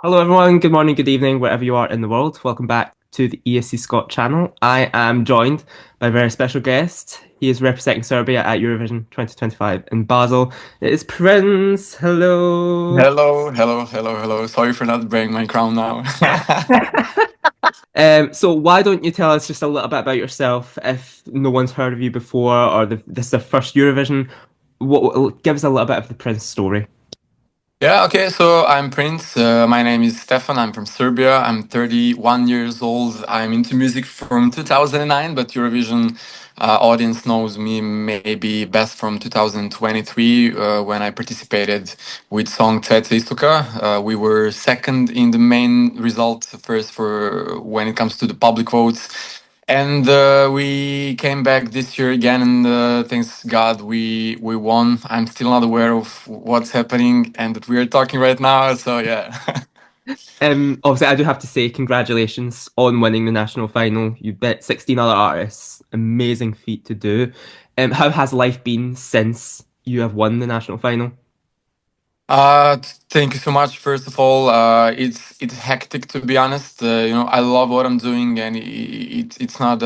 Hello, everyone. Good morning, good evening, wherever you are in the world. Welcome back to the ESC Scot channel. I am joined by a very special guest. He is representing Serbia at Eurovision 2025 in Basel. It is Prince. Hello. Hello. Sorry for not wearing my crown now. So why don't you tell us just a little bit about yourself if no one's heard of you before or this is the first Eurovision? Give us a little bit of the Prince story. Yeah, okay, so I'm Prince. My name is Stefan. I'm from Serbia. I'm 31 years old. I'm into music from 2009, but Eurovision audience knows me maybe best from 2023 when I participated with song Teta Istoka. We were second in the main result, first for when it comes to the public votes. And we came back this year again, and thanks God we won. I'm still not aware of what's happening and that we are talking right now. So yeah. Obviously, I do have to say congratulations on winning the national final. You beat 16 other artists. Amazing feat to do. How has life been since you have won the national final? Thank you so much. First of all, it's hectic to be honest. I love what I'm doing, and it's not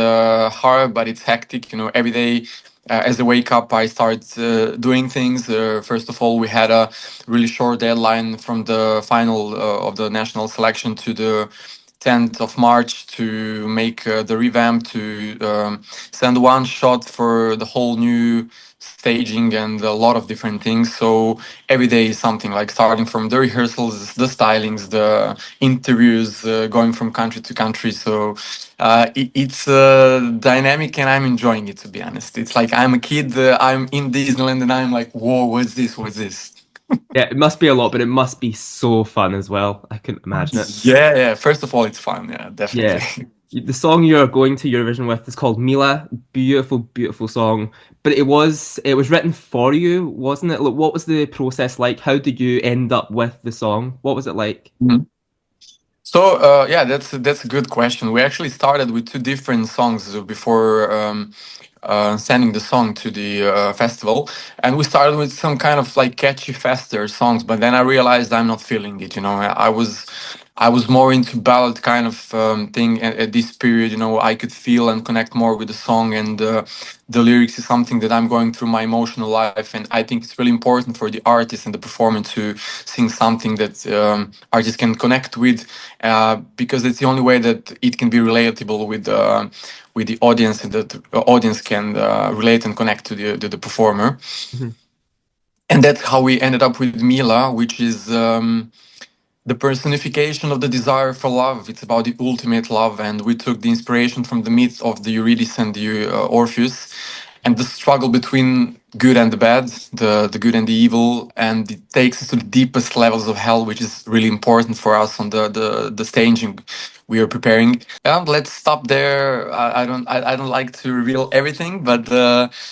hard, but it's hectic. Every day as I wake up, I start doing things. First of all, we had a really short deadline from the final of the national selection to the 10th of March to make the revamp to send one shot for the whole new staging and a lot of different things. So every day is something like starting from the rehearsals, the stylings, the interviews, going from country to country. So it's dynamic and I'm enjoying it, to be honest. It's like I'm a kid, I'm in Disneyland and I'm like, whoa, what's this? What's this? Yeah, it must be a lot, but it must be so fun as well. I couldn't imagine it. Yeah. First of all, it's fun. Yeah, Yeah. definitely. The song you're going to Eurovision with is called Mila. Beautiful, beautiful song. But it was written for you, wasn't it? Like, what was the process like? How did you end up with the song? What was it like? So yeah, that's a good question. We actually started with two different songs before sending the song to the festival, and we started with some kind of like catchy, faster songs. But then I realized I'm not feeling it. I was more into ballad kind of thing at this period. I could feel and connect more with the song, and the lyrics is something that I'm going through my emotional life, and I think it's really important for the artist and the performer to sing something that artists can connect with, because it's the only way that it can be relatable with the audience, and that the audience can relate and connect to the performer. Mhm. And that's how we ended up with Mila, which is the personification of the desire for love. It's about the ultimate love, and we took the inspiration from the myths of the Eurydice and the Orpheus, and the struggle between good and the bad, the good and the evil, and it takes us to the deepest levels of hell, which is really important for us on the staging we are preparing. Let's stop there. I don't like to reveal everything, but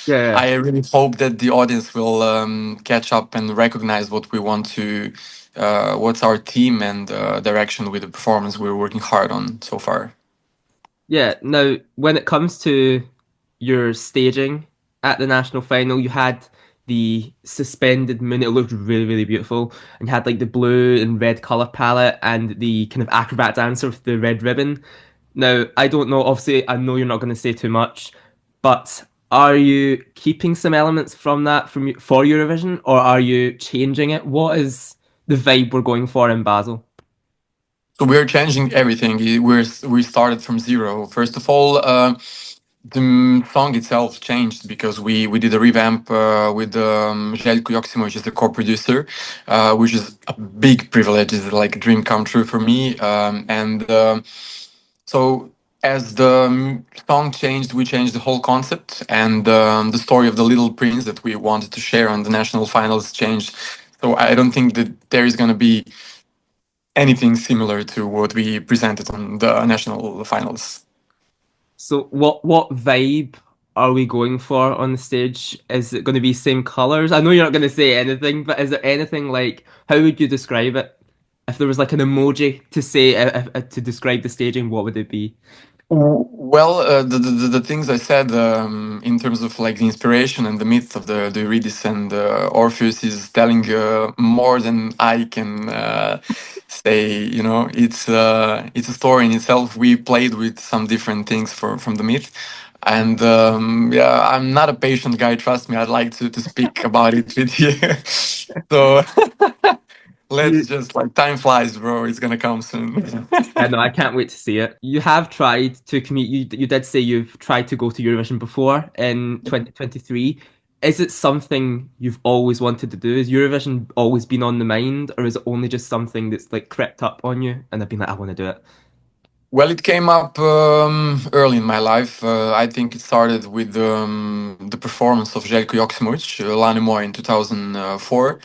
Yeah. I really hope that the audience will catch up and recognize what we want to, what's our theme and direction with the performance we're working hard on so far. Yeah. Now, when it comes to your staging at the national final, you had the suspended moon. It looked really, really beautiful. And you had like the blue and red color palette and the kind of acrobat dancer with the red ribbon. Now, I don't know, obviously, I know you're not going to say too much, but are you keeping some elements from that for Eurovision, or are you changing it? What is the vibe we're going for in Basel? So we're changing everything. We started from zero. First of all, the song itself changed because we did a revamp with Željko Joksimovic as the co-producer, which is a big privilege. It's like a dream come true for me. And so as the song changed, we changed the whole concept, and the story of the little prince that we wanted to share on the national finals changed. So I don't think that there is going to be anything similar to what we presented on the national finals. So what vibe are we going for on the stage? Is it going to be same colors? I know you're not going to say anything, but is there anything like how would you describe it? If there was like an emoji to say to describe the staging, what would it be? Well, the things I said in terms of like the inspiration and the myth of the Eurydice and Orpheus is telling more than I can say. You know, it's a story in itself. We played with some different things from the myth, and yeah, I'm not a patient guy. Trust me, I'd like to speak about it with you. So let's You, just like time flies, bro. It's gonna come soon. I know, I can't wait to see it. You have tried to commute. You did say you've tried to go to Eurovision before in 2023. Is it something you've always wanted to do? Has Eurovision always been on the mind, or is it only just something that's like crept up on you and I've been like, I want to do it? Well, it came up early in my life. I think it started with the performance of Željko Joksimovic, Lani Moore in 2004.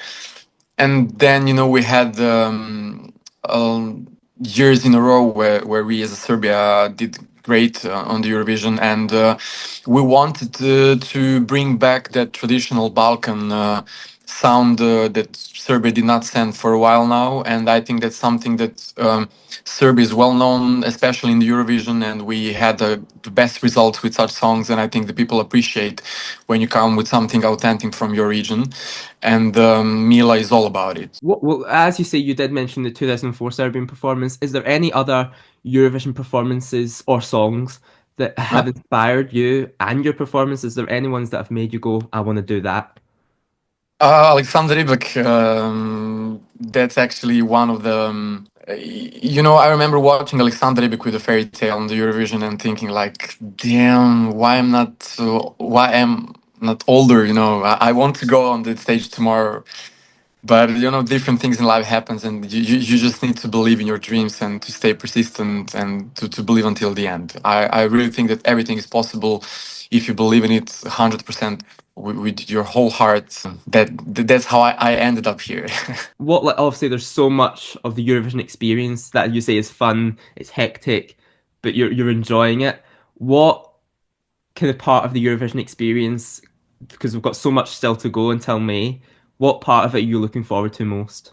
And then, you know, we had years in a row where we as a Serbia did great on the Eurovision. And we wanted to bring back that traditional Balkan sound that Serbia did not send for a while now. And I think that's something that Serbia is well known, especially in the Eurovision, and we had the best results with such songs. And I think the people appreciate when you come with something authentic from your region. And Mila is all about it. Well, as you say, you did mention the 2004 Serbian performance. Is there any other Eurovision performances or songs that Uh, have inspired you and your performance? Is there any ones that have made you go, I want to do that? Alexander Rybak, that's actually one of the. You know, I remember watching Alexander Rybak with a fairy tale on the Eurovision and thinking, like, damn, why am not older? You know, I want to go on the stage tomorrow. But you know, different things in life happens, and you just need to believe in your dreams and to stay persistent and to believe until the end. I really think that everything is possible if you believe in it 100% with your whole heart. That's how I ended up here. What, like, obviously, there's so much of the Eurovision experience that you say is fun, it's hectic, but you're enjoying it. What kind of part of the Eurovision experience, because we've got so much still to go until May, what part of it are you looking forward to most?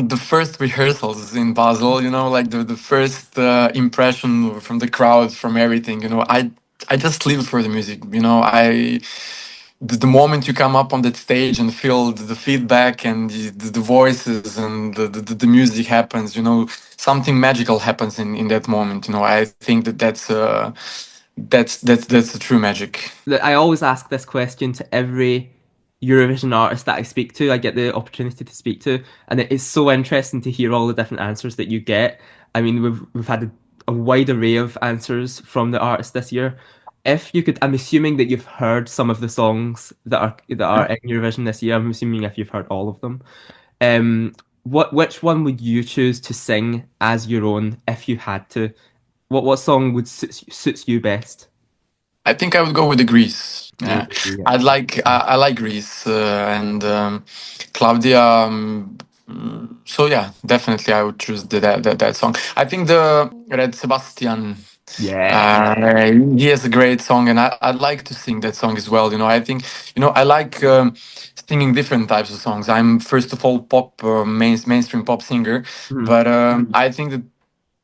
The first rehearsals in Basel, you know, like the first impression from the crowd, from everything, you know, I just live for the music, you know, the moment you come up on that stage and feel the feedback and the voices and the music happens, you know, something magical happens in that moment, you know, I think that that's the true magic. I always ask this question to every Eurovision artist that I speak to. I get the opportunity to speak to, and it is so interesting to hear all the different answers that you get. I mean, we've had a wide array of answers from the artists this year. If you could, I'm assuming that you've heard some of the songs that are in Eurovision this year. I'm assuming if you've heard all of them. Um, which one would you choose to sing as your own if you had to? What song would suits you best? I think I would go with the Greece. Ooh, Yeah, yeah. I like Greece and Claudia. So yeah, definitely I would choose that song. I think the Red Sebastian. Yeah. He has a great song, and I'd like to sing that song as well. You know, I think you know I like singing different types of songs. I'm first of all pop mainstream pop singer, Mhm. but I think that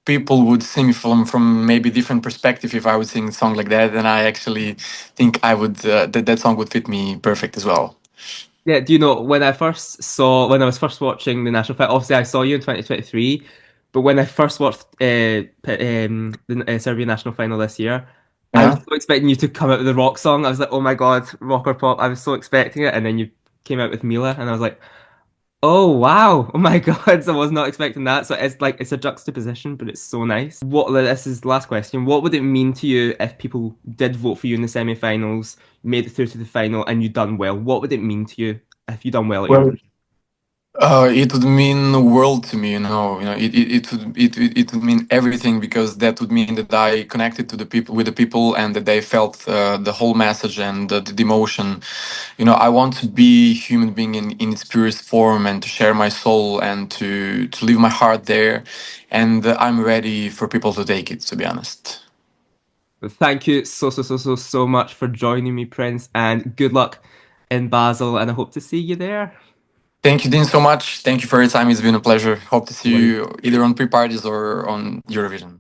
people would sing from maybe different perspective if I would sing a song like that, and I actually think I would that song would fit me perfect as well. Yeah, do you know when I was first watching the national fight? Obviously, I saw you in 2023, but when I first watched the Serbian national final this year, I was Yeah. so expecting you to come out with the rock song. I was like, oh my God, rock or pop. I was so expecting it, and then you came out with Mila, and I was like, oh wow! Oh my God! So I was not expecting that. So it's like it's a juxtaposition, but it's so nice. This is the last question. What would it mean to you if people did vote for you in the semi-finals, made it through to the final, and you done well? What would it mean to you if you done well at Well, Eurovision? it would mean the world to me, you know, it would mean everything because that would mean that I connected to the people with the people and that they felt the whole message and the emotion. You know, I want to be human being in its purest form and to share my soul and to leave my heart there, and I'm ready for people to take it. To be honest. But thank you so much for joining me, Prince, and good luck in Basel, and I hope to see you there. Thank you, Dean, so much. Thank you for your time. It's been a pleasure. Hope to see Well, you either on pre-parties or on Eurovision.